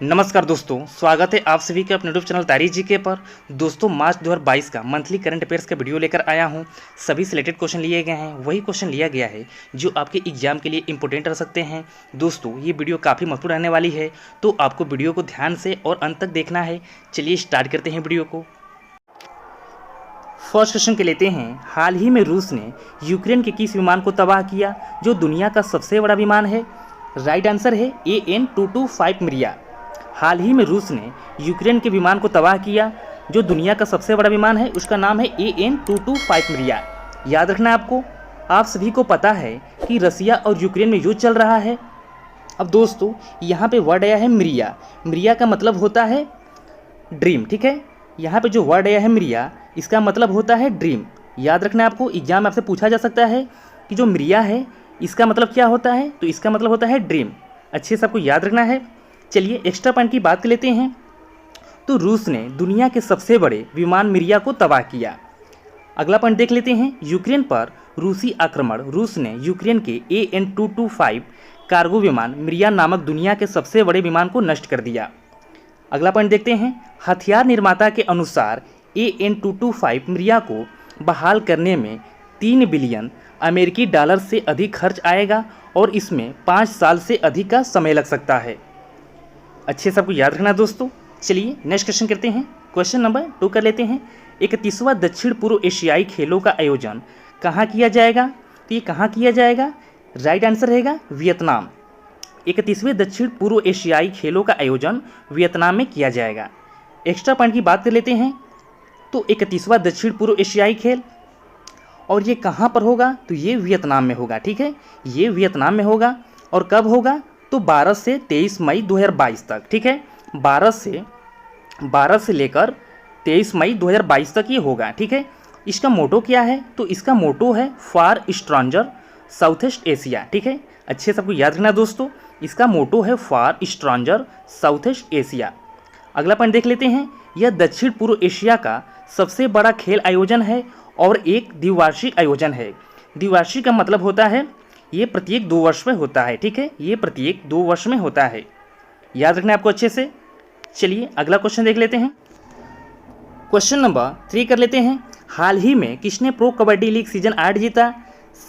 नमस्कार दोस्तों, स्वागत है आप सभी के अपने यूट्यूब चैनल तारीख जीके पर। दोस्तों, मार्च 2022 का मंथली करंट अफेयर्स का वीडियो लेकर आया हूं। सभी सिलेक्टेड क्वेश्चन लिए गए हैं, वही क्वेश्चन लिया गया है जो आपके एग्जाम के लिए इंपॉर्टेंट रह सकते हैं। दोस्तों, ये वीडियो काफ़ी महत्वपूर्ण रहने वाली है, तो आपको वीडियो को ध्यान से और अंत तक देखना है। चलिए स्टार्ट करते हैं वीडियो को। फर्स्ट क्वेश्चन के लेते हैं। हाल ही में रूस ने यूक्रेन के किस विमान को तबाह किया जो दुनिया का सबसे बड़ा विमान है? राइट आंसर है AN-225 मिरिया। हाल ही में रूस ने यूक्रेन के विमान को तबाह किया जो दुनिया का सबसे बड़ा विमान है, उसका नाम है AN-225 मिरिया। याद रखना है आपको। आप सभी को पता है कि रसिया और यूक्रेन में युद्ध चल रहा है। अब दोस्तों, यहाँ पे वर्ड आया है मिरिया। मिरिया का मतलब होता है ड्रीम, ठीक है। यहाँ पे जो वर्ड आया है मिरिया, इसका मतलब होता है ड्रीम। याद रखना है आपको, एग्जाम आपसे पूछा जा सकता है कि जो मिरिया है इसका मतलब क्या होता है, तो इसका मतलब होता है ड्रीम। अच्छे से आपको याद रखना है। चलिए एक्स्ट्रा पॉइंट की बात कर लेते हैं। तो रूस ने दुनिया के सबसे बड़े विमान मिरिया को तबाह किया। अगला पॉइंट देख लेते हैं। यूक्रेन पर रूसी आक्रमण। रूस ने यूक्रेन के AN-225 कार्गो विमान मिरिया नामक दुनिया के सबसे बड़े विमान को नष्ट कर दिया। अगला पॉइंट देखते हैं। हथियार निर्माता के अनुसार AN-225 मिरिया को बहाल करने में 3 बिलियन अमेरिकी डॉलर से अधिक खर्च आएगा और इसमें 5 साल से अधिक का समय लग सकता है। अच्छे से आपको याद रखना दोस्तों। चलिए नेक्स्ट क्वेश्चन करते हैं। क्वेश्चन नंबर 2 कर लेते हैं। 31वां दक्षिण पूर्व एशियाई खेलों का आयोजन कहाँ किया जाएगा? तो ये कहाँ किया जाएगा? राइट आंसर रहेगा वियतनाम। 31वें दक्षिण पूर्व एशियाई खेलों का आयोजन वियतनाम में किया जाएगा। एक्स्ट्रा पॉइंट की बात कर लेते हैं। तो 31वां दक्षिण पूर्व एशियाई खेल, और ये कहाँ पर होगा? तो ये वियतनाम में होगा, ठीक है। ये वियतनाम में होगा। और कब होगा? तो 12 से 23 मई 2022 तक, ठीक है। 12 से लेकर 23 मई 2022 तक ये होगा, ठीक है। इसका मोटो क्या है? तो इसका मोटो है फार स्ट्रॉन्जर साउथ ईस्ट एशिया, ठीक है। अच्छे से आपको याद रखना दोस्तों, इसका मोटो है फार स्ट्रॉन्जर साउथ ईस्ट एशिया। अगला पॉइंट देख लेते हैं। यह दक्षिण पूर्व एशिया का सबसे बड़ा खेल आयोजन है और एक द्विवार्षिक आयोजन है। द्विवार्षिक का मतलब होता है ये प्रत्येक 2 वर्ष में होता है, ठीक है। ये प्रत्येक 2 वर्ष में होता है। याद रखना है आपको अच्छे से। चलिए अगला क्वेश्चन देख लेते हैं। क्वेश्चन नंबर 3 कर लेते हैं। हाल ही में किसने प्रो कबड्डी लीग सीजन 8 जीता?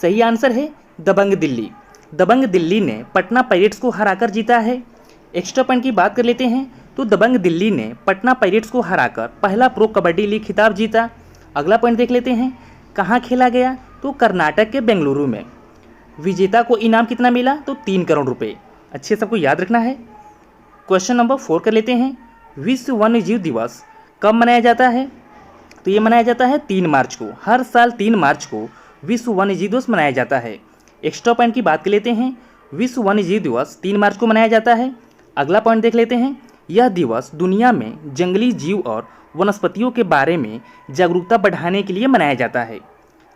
सही आंसर है दबंग दिल्ली। दबंग दिल्ली ने पटना पायरेट्स को हराकर जीता है। एक्स्ट्रा पॉइंट की बात कर लेते हैं। तो दबंग दिल्ली ने पटना पायरेट्स को हराकर पहला प्रो कबड्डी लीग खिताब जीता। अगला पॉइंट देख लेते हैं। कहाँ खेला गया? तो कर्नाटक के बेंगलुरु में। विजेता को इनाम कितना मिला? तो 3 करोड़ रुपए। अच्छे सबको याद रखना है। क्वेश्चन नंबर 4 कर लेते हैं। विश्व वन्य जीव दिवस कब मनाया जाता है? तो ये मनाया जाता है 3 मार्च को। हर साल 3 मार्च को विश्व वन्य जीव दिवस मनाया जाता है। एक्स्ट्रा पॉइंट की बात कर लेते हैं। विश्व वन्य जीव दिवस 3 मार्च को मनाया जाता है। अगला पॉइंट देख लेते हैं। यह दिवस दुनिया में जंगली जीव और वनस्पतियों के बारे में जागरूकता बढ़ाने के लिए मनाया जाता है।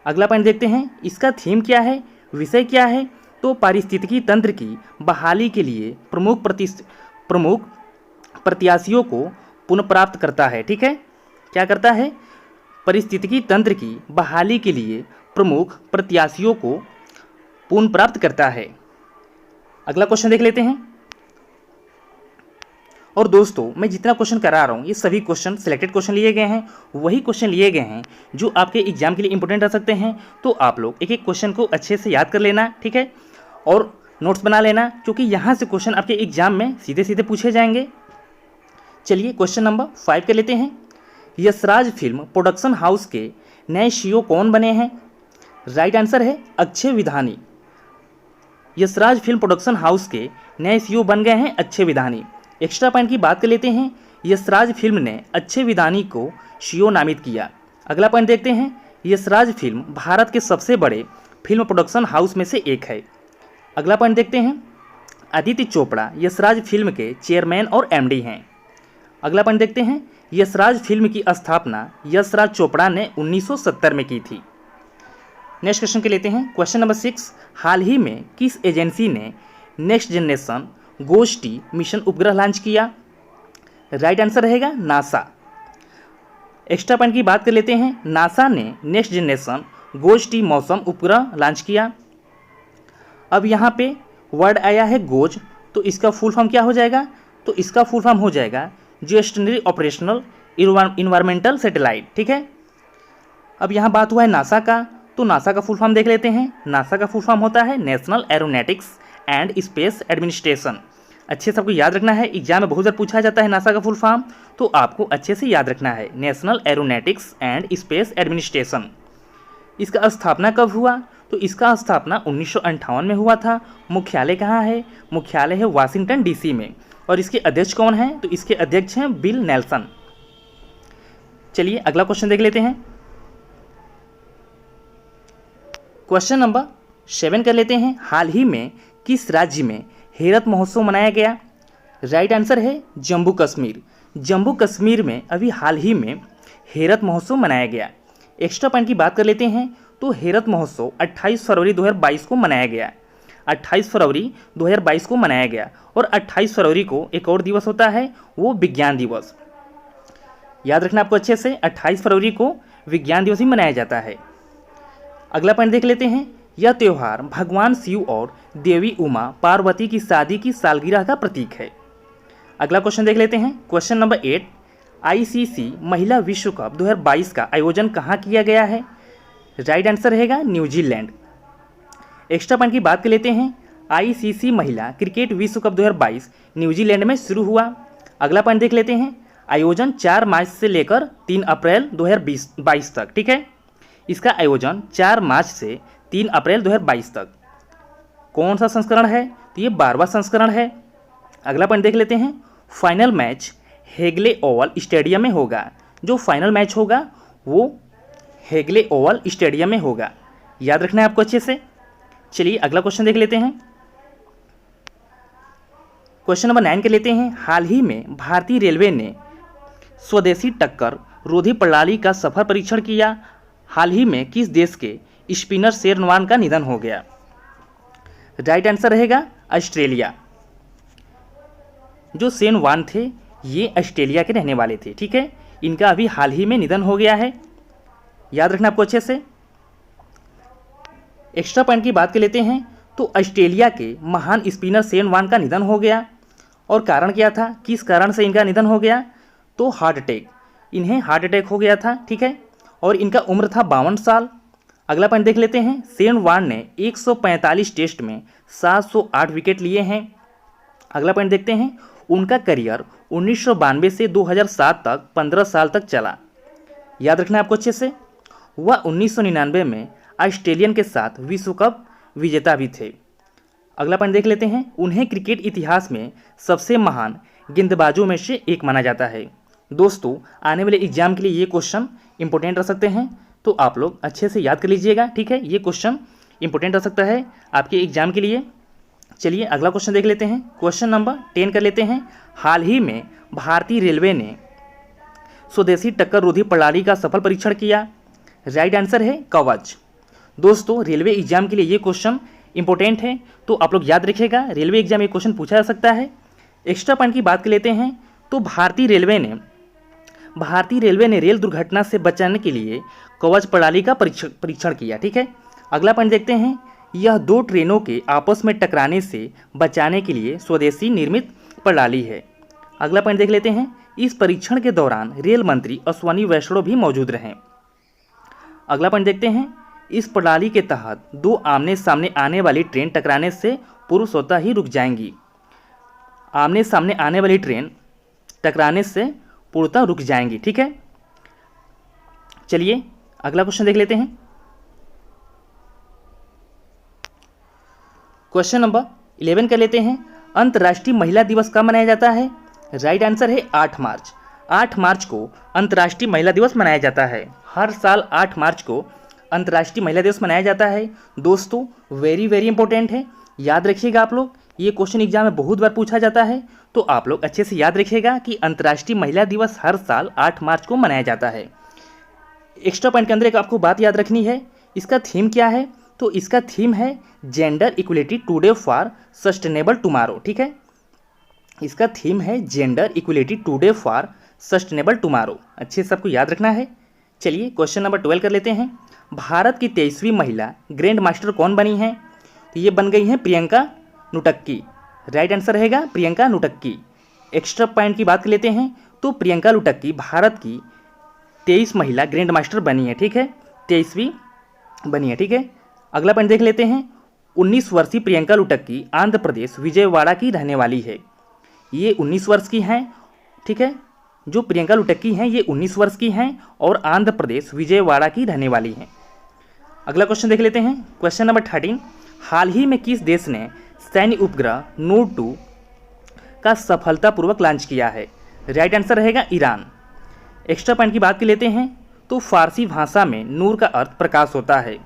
अगला पॉइंट देखते हैं। इसका थीम क्या है, विषय क्या है? तो पारिस्थितिकी तंत्र की बहाली के लिए प्रमुख प्रत्याशियों को पुनः प्राप्त करता है, ठीक है। क्या करता है? पारिस्थितिकी तंत्र की बहाली के लिए प्रमुख प्रत्याशियों को पुनः प्राप्त करता है। अगला क्वेश्चन देख लेते हैं। और दोस्तों, मैं जितना क्वेश्चन करा रहा हूँ ये सभी क्वेश्चन सिलेक्टेड क्वेश्चन लिए गए हैं, वही क्वेश्चन लिए गए हैं जो आपके एग्जाम के लिए इंपॉर्टेंट रह सकते हैं। तो आप लोग एक एक क्वेश्चन को अच्छे से याद कर लेना, ठीक है, और नोट्स बना लेना, क्योंकि यहाँ से क्वेश्चन आपके एग्जाम में सीधे सीधे पूछे जाएंगे। चलिए क्वेश्चन नंबर 5 कर लेते हैं। यशराज फिल्म प्रोडक्शन हाउस के नए CEO कौन बने हैं? राइट आंसर है Akshay Vidhani. Yashraj film production house के नए CEO बन गए हैं अक्षय विधानी। एक्स्ट्रा पॉइंट की बात कर लेते हैं। यशराज फिल्म ने अक्षय विधानी को CEO नामित किया। अगला पॉइंट देखते हैं। यशराज फिल्म भारत के सबसे बड़े फिल्म प्रोडक्शन हाउस में से एक है। अगला पॉइंट देखते हैं। आदित्य चोपड़ा यशराज फिल्म के चेयरमैन और MD हैं। अगला पॉइंट देखते हैं। यशराज फिल्म की स्थापना यशराज चोपड़ा ने 1970 में की थी। नेक्स्ट क्वेश्चन के लेते हैं। Question number 6। हाल ही में किस एजेंसी ने नेक्स्ट जनरेशन गोष्टी मिशन उपग्रह लॉन्च किया? राइट आंसर रहेगा नासा। एक्स्ट्रा पॉइंट की बात कर लेते हैं। नासा ने नेक्स्ट जनरेशन गोष्टी मौसम उपग्रह लॉन्च किया। अब यहाँ पे वर्ड आया है गोज, तो इसका फुल फॉर्म क्या हो जाएगा? तो इसका फुल फॉर्म हो जाएगा जियोस्टेशनरी ऑपरेशनल इन्वायरमेंटल सैटेलाइट। ठीक है, अब यहाँ बात हुआ है नासा का, तो नासा का फुल फॉर्म देख लेते हैं। नासा का फुल फॉर्म होता है national aeronautics and space administration. अच्छे से आपको याद रखना है, एग्जाम में बहुत बार पूछा जाता है नासा का फुल फॉर्म, तो आपको अच्छे से याद रखना है national aeronautics and space administration. इसका स्थापना कब हुआ? तो इसका स्थापना 1958 में हुआ था। मुख्यालय कहाँ है? मुख्यालय है वाशिंगटन डीसी में। और इसके अध्यक्ष कौन हैं? तो इसके अध्यक्ष हैं बिल नेल्सन। चलिए अगला क्वेश्चन देख लेते हैं। क्वेश्चन नंबर 7 कर लेते हैं। हाल ही में किस राज्य में हेरत महोत्सव मनाया गया? राइट आंसर है जम्मू कश्मीर। जम्मू कश्मीर में अभी हाल ही में हेरत महोत्सव मनाया गया। एक्स्ट्रा पॉइंट की बात कर लेते हैं, तो हेरत महोत्सव 28 फरवरी 2022 को मनाया गया। 28 फरवरी 2022 को मनाया गया। और 28 फरवरी को एक और दिवस होता है, वो विज्ञान दिवस। याद रखना आपको अच्छे से, 28 फरवरी को विज्ञान दिवस ही मनाया जाता है। अगला पॉइंट देख लेते हैं। यह त्यौहार भगवान शिव और देवी उमा पार्वती की शादी की सालगिरह का प्रतीक है। अगला क्वेश्चन देख लेते हैं। क्वेश्चन नंबर 8, आईसीसी महिला विश्व कप 2022 का आयोजन कहाँ किया गया है? राइट आंसर रहेगा न्यूजीलैंड। एक्स्ट्रा पॉइंट की बात कर लेते हैं। आईसीसी महिला क्रिकेट विश्व कप 2022 न्यूजीलैंड में शुरू हुआ। अगला पॉइंट देख लेते हैं। आयोजन 4 मार्च से लेकर 3 अप्रैल 2022 तक। ठीक है, इसका आयोजन 4 मार्च से 3 अप्रैल 2022 तक। कौन सा संस्करण है? तो ये 12वां संस्करण है। अगला पॉइंट देख लेते हैं। फाइनल मैच हेगले ओवल स्टेडियम में होगा। जो फाइनल मैच होगा वो हेगले ओवल स्टेडियम में होगा। याद रखना है आपको अच्छे से। चलिए अगला क्वेश्चन देख लेते हैं। क्वेश्चन नंबर 9 कर लेते हैं। हाल ही में भारतीय रेलवे ने स्वदेशी टक्कर रोधी प्रणाली का सफल परीक्षण किया। हाल ही में किस देश के स्पिनर शेन वॉर्न का निधन हो गया? राइट आंसर रहेगा ऑस्ट्रेलिया। जो शेन वॉर्न थे ये ऑस्ट्रेलिया के रहने वाले थे। ठीक है, इनका अभी हाल ही में निधन हो गया है। याद रखना आपको अच्छे से। एक्स्ट्रा पॉइंट की बात कर लेते हैं, तो ऑस्ट्रेलिया के महान स्पिनर शेन वॉर्न का निधन हो गया। और कारण क्या था, किस कारण से इनका निधन हो गया? तो हार्ट अटैक, इन्हें हार्ट अटैक हो गया था। ठीक है, और इनका उम्र था 52 साल। अगला पॉइंट देख लेते हैं। शेन वॉर्न ने 145 टेस्ट में 708 विकेट लिए हैं। अगला पॉइंट देखते हैं। उनका करियर 1992 से 2007 तक 15 साल तक चला। याद रखना है आपको अच्छे से। वह 1999 में ऑस्ट्रेलियन के साथ विश्व कप विजेता भी थे। अगला पॉइंट देख लेते हैं। उन्हें क्रिकेट इतिहास में सबसे महान गेंदबाजों में से एक माना जाता है। दोस्तों, आने वाले एग्जाम के लिए ये क्वेश्चन इंपॉर्टेंट रह सकते हैं, तो आप लोग अच्छे से याद कर लीजिएगा। ठीक है, ये क्वेश्चन इंपॉर्टेंट रह सकता है आपके एग्जाम के लिए। चलिए अगला क्वेश्चन देख लेते हैं। क्वेश्चन नंबर 10 कर लेते हैं। हाल ही में भारतीय रेलवे ने स्वदेशी टक्कर रोधी प्रणाली का सफल परीक्षण किया। राइट आंसर है कवच। दोस्तों, रेलवे एग्जाम के लिए ये क्वेश्चन इंपॉर्टेंट है, तो आप लोग याद रखिएगा। रेलवे एग्जाम ये क्वेश्चन पूछा जा सकता है। एक्स्ट्रा पॉइंट की बात कर लेते हैं, तो भारतीय रेलवे ने रेल दुर्घटना से बचाने के लिए कवच प्रणाली का परीक्षण किया। ठीक है, अगला पॉइंट देखते हैं। यह 2 ट्रेनों के आपस में टकराने से बचाने के लिए स्वदेशी निर्मित प्रणाली है। अगला पॉइंट देख लेते हैं। इस परीक्षण के दौरान रेल मंत्री अश्विनी वैष्णव भी मौजूद रहे। अगला पॉइंट देखते हैं। इस प्रणाली के तहत 2 आमने सामने आने वाली ट्रेन टकराने से पूर्व स्वतः ही रुक जाएंगी। आमने सामने आने वाली ट्रेन टकराने से पूर्णतः रुक जाएंगी। ठीक है, चलिए अगला क्वेश्चन देख लेते हैं। क्वेश्चन नंबर 11 कर लेते हैं। अंतर्राष्ट्रीय महिला दिवस कब मनाया जाता है? राइट आंसर है 8 मार्च। 8 मार्च को अंतर्राष्ट्रीय महिला दिवस मनाया जाता है। हर साल 8 मार्च को अंतर्राष्ट्रीय महिला दिवस मनाया जाता है। दोस्तों, वेरी वेरी इंपॉर्टेंट है, याद रखिएगा आप लोग। ये क्वेश्चन एग्जाम में बहुत बार पूछा जाता है, तो आप लोग अच्छे से याद रखिएगा कि अंतर्राष्ट्रीय महिला दिवस हर साल 8 मार्च को मनाया जाता है। एक्स्ट्रा पॉइंट के अंदर एक आपको बात याद रखनी है। इसका थीम क्या है? तो इसका थीम है gender equality today for sustainable tomorrow. ठीक है, इसका थीम है gender equality today for sustainable tomorrow. अच्छे से आपको याद रखना है। चलिए क्वेश्चन नंबर 12 कर लेते हैं। भारत की 23वीं महिला ग्रैंड मास्टर कौन बनी है? तो ये बन गई हैं प्रियंका नुटक्की। राइट आंसर रहेगा प्रियंका नुटक्की। एक्स्ट्रा पॉइंट की बात कर लेते हैं तो प्रियंका लुटक्की भारत की 23 महिला ग्रैंड मास्टर बनी है, ठीक है, 23वीं बनी है, ठीक है। अगला पॉइंट देख लेते हैं। 19 वर्षीय प्रियंका लुटक्की आंध्र प्रदेश विजयवाड़ा की रहने वाली है। ये 19 वर्ष की हैं, ठीक है। जो प्रियंका लुटक्की हैं ये 19 वर्ष की हैं और आंध्र प्रदेश विजयवाड़ा की रहने वाली हैं। अगला क्वेश्चन देख लेते हैं। क्वेश्चन नंबर 13, हाल ही में किस देश ने सैन्य उपग्रह नूर 2 का सफलतापूर्वक लॉन्च किया है? राइट आंसर रहेगा ईरान। एक्स्ट्रा पॉइंट की बात कर लेते हैं तो फारसी भाषा में नूर का अर्थ प्रकाश होता है,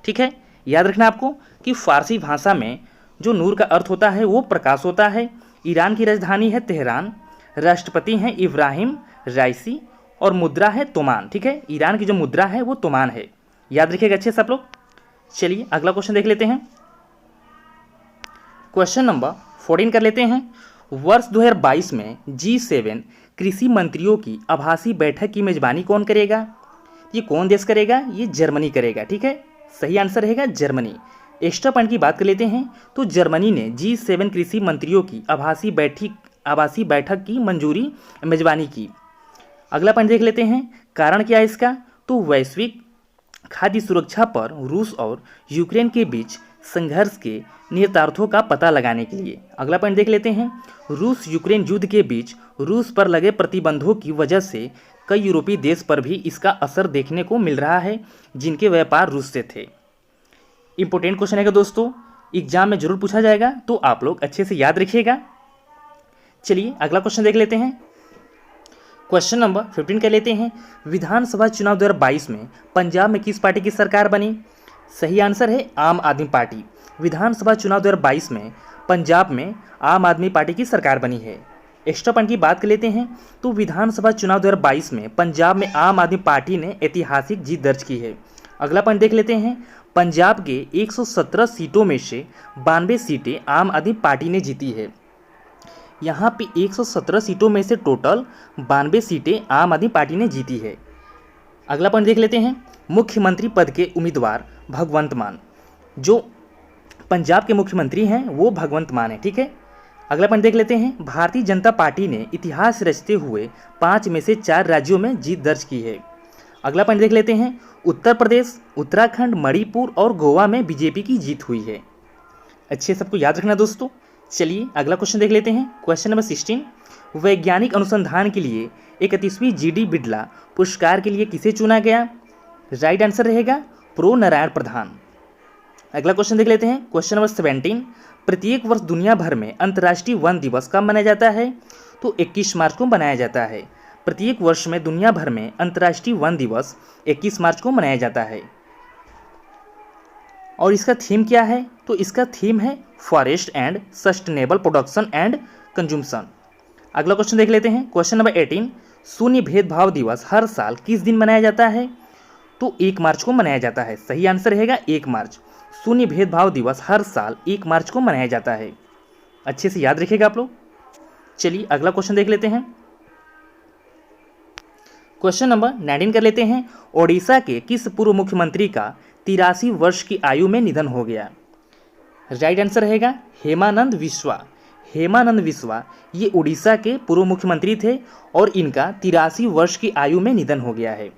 ठीक है। याद रखना आपको कि फारसी भाषा में जो नूर का अर्थ होता है वो प्रकाश होता है। ईरान की राजधानी है तेहरान, राष्ट्रपति हैं इब्राहिम राइसी और मुद्रा है तोमान, ठीक है। ईरान की जो मुद्रा है वो तोमान है, याद रखिएगा अच्छे से आप लोग। चलिए अगला क्वेश्चन देख लेते हैं। क्वेश्चन नंबर 14 कर लेते हैं। वर्ष 2022 में G7 कृषि मंत्रियों की आभासी बैठक की मेजबानी कौन करेगा? ये कौन देश करेगा? ये जर्मनी करेगा, ठीक है। सही आंसर रहेगा जर्मनी। एक्स्ट्रा पॉइंट की बात कर लेते हैं तो जर्मनी ने G7 कृषि मंत्रियों की आभासी बैठक की मेजबानी की। अगला पॉइंट देख लेते हैं। कारण क्या है इसका? तो वैश्विक खाद्य सुरक्षा पर रूस और यूक्रेन के बीच संघर्ष के निहितार्थों का पता लगाने के लिए। अगला पॉइंट देख लेते हैं। रूस यूक्रेन युद्ध के बीच रूस पर लगे प्रतिबंधों की वजह से कई यूरोपीय देश पर भी इसका असर देखने को मिल रहा है जिनके व्यापार रूस से थे। इंपॉर्टेंट क्वेश्चन है दोस्तों, एग्जाम में जरूर पूछा जाएगा तो आप लोग अच्छे से याद रखिएगा। चलिए अगला क्वेश्चन देख लेते हैं। क्वेश्चन नंबर 15 कर लेते हैं। विधानसभा चुनाव 2022 में पंजाब में किस पार्टी की सरकार बनी? सही आंसर है आम आदमी पार्टी। विधानसभा चुनाव 2022 में पंजाब में आम आदमी पार्टी की सरकार बनी है। एक्स्ट्रा पॉइंट की बात कर लेते हैं तो विधानसभा चुनाव 2022 में पंजाब में आम आदमी पार्टी ने ऐतिहासिक जीत दर्ज की है। अगला पॉइंट देख लेते हैं। पंजाब के 117 सीटों में से 92 सीटें आम आदमी पार्टी ने जीती है। यहाँ पे 117 सीटों में से टोटल 92 सीटें आम आदमी पार्टी ने जीती है। अगला पॉइंट देख लेते हैं। मुख्यमंत्री पद के उम्मीदवार भगवंत मान, जो पंजाब के मुख्यमंत्री हैं वो भगवंत मान है, ठीक है। अगला पॉइंट देख लेते हैं। भारतीय जनता पार्टी ने इतिहास रचते हुए 5 में से 4 राज्यों में जीत दर्ज की है। अगला पॉइंट देख लेते हैं। उत्तर प्रदेश, उत्तराखंड, मणिपुर और गोवा में बीजेपी की जीत हुई है। अच्छे सबको याद रखना दोस्तों। चलिए अगला क्वेश्चन देख लेते हैं। क्वेश्चन नंबर 16, वैज्ञानिक अनुसंधान के लिए 31वीं GD बिड़ला पुरस्कार के लिए किसे चुना गया? राइट आंसर रहेगा प्रो नारायण प्रधान। अगला क्वेश्चन देख लेते हैं। क्वेश्चन नंबर 17, प्रत्येक वर्ष दुनिया भर में अंतर्राष्ट्रीय वन दिवस कब मनाया जाता है? तो 21 मार्च को मनाया जाता है। प्रत्येक वर्ष में दुनिया भर में अंतर्राष्ट्रीय वन दिवस 21 मार्च को मनाया जाता है। और इसका थीम क्या है? तो इसका थीम है forest and sustainable production and consumption. अगला क्वेश्चन देख लेते हैं। क्वेश्चन नंबर 18, शून्य भेदभाव दिवस हर साल किस दिन मनाया जाता है? तो 1 मार्च को मनाया जाता है। सही आंसर रहेगा 1 मार्च। शून्य भेदभाव दिवस हर साल 1 मार्च को मनाया जाता है। अच्छे से याद रखिएगा आप लोग। चलिए अगला क्वेश्चन देख लेते हैं। क्वेश्चन नंबर 19 कर लेते हैं। ओडिशा के किस पूर्व मुख्यमंत्री का 83 वर्ष की आयु में निधन हो गया? राइट आंसर रहेगा हेमानंद विश्वा। हेमानंद विश्वा ये उड़ीसा के पूर्व मुख्यमंत्री थे और इनका 83 वर्ष की आयु में निधन हो गया है।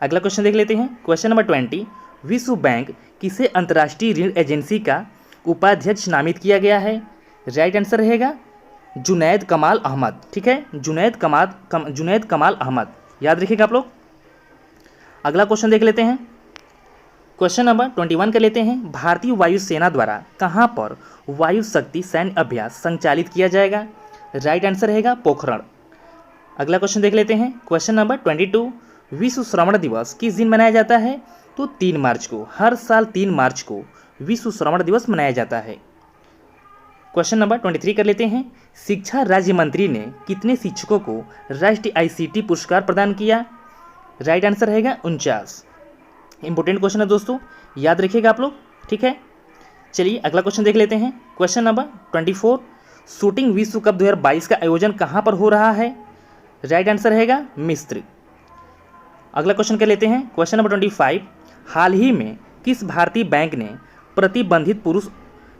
अगला क्वेश्चन देख लेते हैं। क्वेश्चन नंबर 20, विश्व बैंक किसे अंतर्राष्ट्रीय ऋण एजेंसी का उपाध्यक्ष नामित किया गया है? राइट आंसर रहेगा जुनैद कमाल अहमद, ठीक है। जुनैद कमाल अहमद, याद रखिएगा आप लोग। अगला क्वेश्चन देख लेते हैं। क्वेश्चन नंबर 21 कर लेते हैं। भारतीय वायुसेना द्वारा कहां पर वायु शक्ति सैन्य अभ्यास संचालित किया जाएगा? राइट आंसर रहेगा पोखरण। अगला क्वेश्चन देख लेते हैं। क्वेश्चन नंबर 22, विश्व श्रवण दिवस किस दिन मनाया जाता है? तो 3 मार्च को। हर साल 3 मार्च को विश्व श्रवण दिवस मनाया जाता है। क्वेश्चन नंबर 23 कर लेते हैं। शिक्षा राज्य मंत्री ने कितने शिक्षकों को राष्ट्रीय ICT पुरस्कार प्रदान किया? राइट आंसर रहेगा 49। इंपॉर्टेंट क्वेश्चन है दोस्तों, याद रखिएगा आप लोग, ठीक है। चलिए अगला क्वेश्चन देख लेते हैं। क्वेश्चन नंबर 24, शूटिंग विश्व कप 2022 का आयोजन कहां पर हो रहा है? राइट आंसर रहेगा मिस्र। अगला क्वेश्चन कर लेते हैं। क्वेश्चन नंबर 25, हाल ही में किस भारतीय बैंक ने प्रतिबंधित पुरुष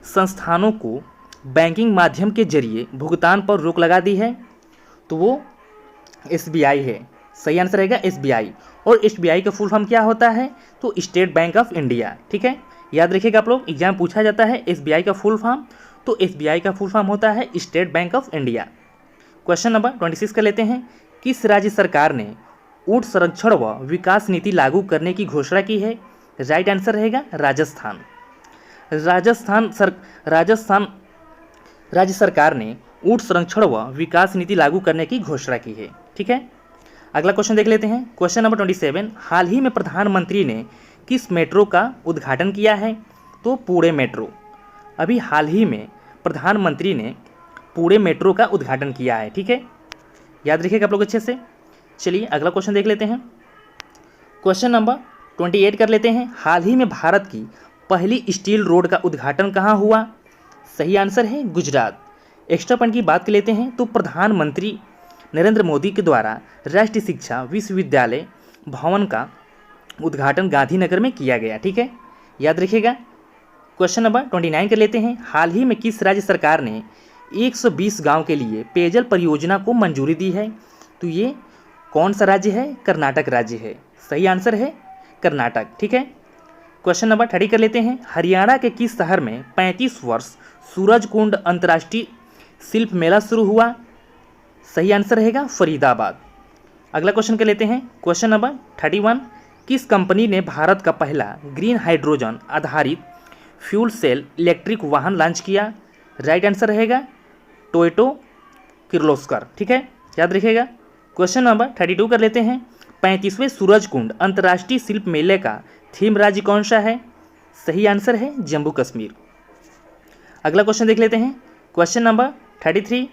संस्थानों को बैंकिंग माध्यम के जरिए भुगतान पर रोक लगा दी है? तो वो SBI है। सही आंसर रहेगा SBI। और SBI का फुल फॉर्म क्या होता है? तो स्टेट बैंक ऑफ इंडिया। ठीक है, याद रखिएगा आप लोग, एग्जाम पूछा जाता है SBI का फुल फॉर्म, तो SBI का फुल फॉर्म होता है state bank of India. Question number 26 कर लेते हैं। किस राज्य सरकार ने ऊंट संरक्षण व विकास नीति लागू करने की घोषणा की है? राइट आंसर रहेगा राजस्थान। राजस्थान राज्य सरकार ने ऊंट संरक्षण व विकास नीति लागू करने की घोषणा की है। ठीक है, अगला क्वेश्चन देख लेते हैं। क्वेश्चन नंबर 27, हाल ही में प्रधानमंत्री ने किस मेट्रो का उद्घाटन किया है? तो पुणे मेट्रो। अभी हाल ही में प्रधानमंत्री ने पुणे मेट्रो का उद्घाटन किया है। ठीक है, याद रखिएगा आप लोग अच्छे से। चलिए अगला क्वेश्चन देख लेते हैं। क्वेश्चन नंबर 28 कर लेते हैं। हाल ही में भारत की पहली स्टील रोड का उद्घाटन कहाँ हुआ? सही आंसर है गुजरात। एक्स्ट्रा पॉइंट की बात कर लेते हैं तो प्रधानमंत्री नरेंद्र मोदी के द्वारा राष्ट्रीय शिक्षा विश्वविद्यालय भवन का उद्घाटन गांधीनगर में किया गया। ठीक है, याद रखिएगा। क्वेश्चन नंबर 29 कर लेते हैं। हाल ही में किस राज्य सरकार ने 120 गांव के लिए पेयजल परियोजना को मंजूरी दी है? तो ये कौन सा राज्य है? कर्नाटक राज्य है। सही आंसर है कर्नाटक। ठीक है, क्वेश्चन नंबर 30 कर लेते हैं। हरियाणा के किस शहर में 35 वर्ष सूरजकुंड अंतर्राष्ट्रीय शिल्प मेला शुरू हुआ? सही आंसर रहेगा फरीदाबाद। अगला क्वेश्चन कर लेते हैं। क्वेश्चन नंबर 31, किस कंपनी ने भारत का पहला ग्रीन हाइड्रोजन आधारित फ्यूल सेल इलेक्ट्रिक वाहन लॉन्च किया? राइट आंसर रहेगा टोयोटा किर्लोस्कर। ठीक है, याद रखिएगा। क्वेश्चन नंबर 32 कर लेते हैं। 35वें सूरजकुंड अंतर्राष्ट्रीय शिल्प मेले का थीम राज्य कौन सा है? सही आंसर है जम्मू कश्मीर। अगला क्वेश्चन देख लेते हैं। क्वेश्चन नंबर 33,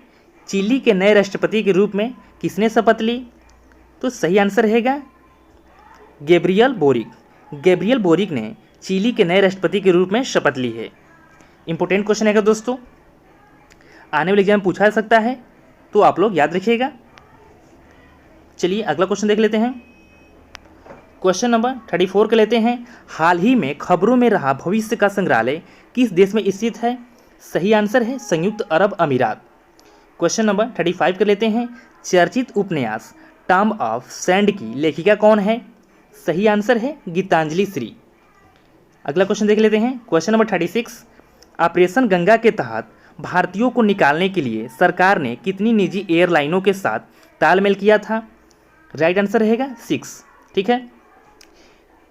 चिली के नए राष्ट्रपति के रूप में किसने शपथ ली? तो सही आंसर रहेगा गैब्रियल बोरिक। गैब्रियल बोरिक ने चिली के नए राष्ट्रपति के रूप में शपथ ली है। इंपॉर्टेंट क्वेश्चन है दोस्तों, आने वाले एग्जाम में पूछा जा सकता है, तो आप लोग याद रखिएगा। चलिए अगला क्वेश्चन देख लेते हैं। क्वेश्चन नंबर 34 कर लेते हैं। हाल ही में खबरों में रहा भविष्य का संग्रहालय किस देश में स्थित है? सही आंसर है संयुक्त अरब अमीरात। क्वेश्चन नंबर 35 कर लेते हैं। चर्चित उपन्यास टॉम ऑफ सैंड की लेखिका कौन है? सही आंसर है गीतांजलि श्री। अगला क्वेश्चन देख लेते हैं। क्वेश्चन नंबर 36, ऑपरेशन गंगा के तहत भारतीयों को निकालने के लिए सरकार ने कितनी निजी एयरलाइनों के साथ तालमेल किया था? राइट आंसर रहेगा 6। ठीक है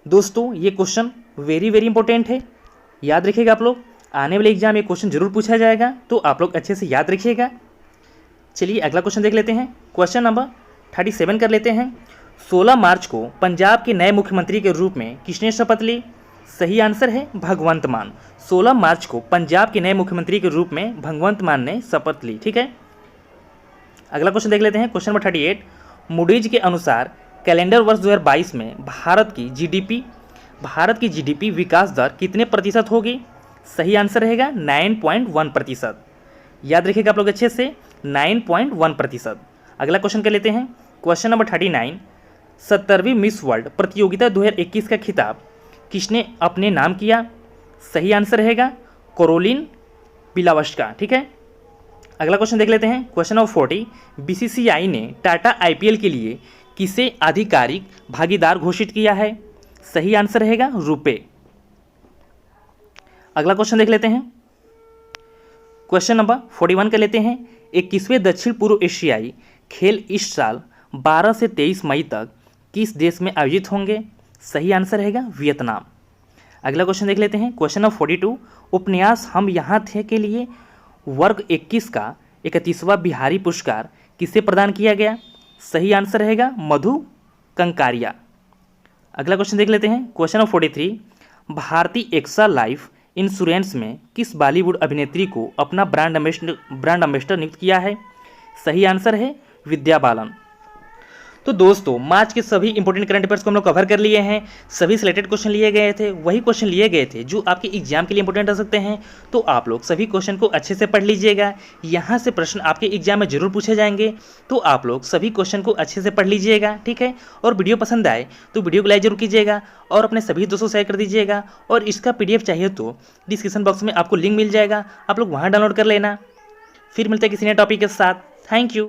दोस्तों, ये क्वेश्चन वेरी इंपॉर्टेंट है, याद रखिएगा आप लोग। आने वाले एग्जाम में क्वेश्चन जरूर पूछा जाएगा, तो आप लोग अच्छे से याद रखिएगा। चलिए अगला क्वेश्चन देख लेते हैं। क्वेश्चन नंबर 37 कर लेते हैं। 16 मार्च को पंजाब के नए मुख्यमंत्री के रूप में किसने शपथ ली? सही आंसर है भगवंत मान। 16 मार्च को पंजाब के नए मुख्यमंत्री के रूप में भगवंत मान ने शपथ ली। ठीक है, अगला क्वेश्चन देख लेते हैं। क्वेश्चन नंबर 38, मूडीज के अनुसार कैलेंडर वर्ष 2022 में भारत की जीडीपी विकास दर कितने प्रतिशत होगी? सही आंसर रहेगा 9.1%। याद रखिएगा आप लोग अच्छे से, 9.1%। अगला क्वेश्चन कर लेते हैं। क्वेश्चन नंबर 39, 70वीं मिस वर्ल्ड प्रतियोगिता 2021 का खिताब किसने अपने नाम किया? सही आंसर रहेगा कोरोलिन बिलावस्का। ठीक है, अगला क्वेश्चन देख लेते हैं। क्वेश्चन नंबर 40, बीसीसीआई ने टाटा आईपीएल के लिए किसे आधिकारिक भागीदार घोषित किया है? सही आंसर रहेगा रुपे। अगला क्वेश्चन देख लेते हैं। क्वेश्चन नंबर 41 कर लेते हैं। 21वें दक्षिण पूर्व एशियाई खेल इस साल 12 से 23 मई तक किस देश में आयोजित होंगे? सही आंसर रहेगा वियतनाम। अगला क्वेश्चन देख लेते हैं। क्वेश्चन नंबर 42, उपन्यास हम यहाँ थे के लिए वर्ग 21 का 31वां बिहारी पुरस्कार किसे प्रदान किया गया? सही आंसर रहेगा मधु कंकारिया। अगला क्वेश्चन देख लेते हैं। क्वेश्चन नंबर 43, भारतीय एक्सा लाइफ इंश्योरेंस में किस बॉलीवुड अभिनेत्री को अपना ब्रांड एम्बेसडर नियुक्त किया है? सही आंसर है विद्या बालन। तो दोस्तों, मार्च के सभी इंपॉर्टेंट करंट अफेयर्स को हम लोग कवर कर लिए हैं। सभी सिलेक्टेड क्वेश्चन लिए गए थे, वही क्वेश्चन लिए गए थे जो आपके एग्जाम के लिए इंपॉर्टेंट रह सकते हैं। तो आप लोग सभी क्वेश्चन को अच्छे से पढ़ लीजिएगा, यहाँ से प्रश्न आपके एग्जाम में जरूर पूछे जाएंगे। तो आप लोग सभी क्वेश्चन को अच्छे से पढ़ लीजिएगा, ठीक है। और वीडियो पसंद आए तो वीडियो को लाइक जरूर कीजिएगा और अपने सभी दोस्तों शेयर कर दीजिएगा। और इसका PDF चाहिए तो डिस्क्रिप्शन बॉक्स में आपको लिंक मिल जाएगा, आप लोग वहाँ डाउनलोड कर लेना। फिर मिलते हैं किसी नए टॉपिक के साथ। Thank you.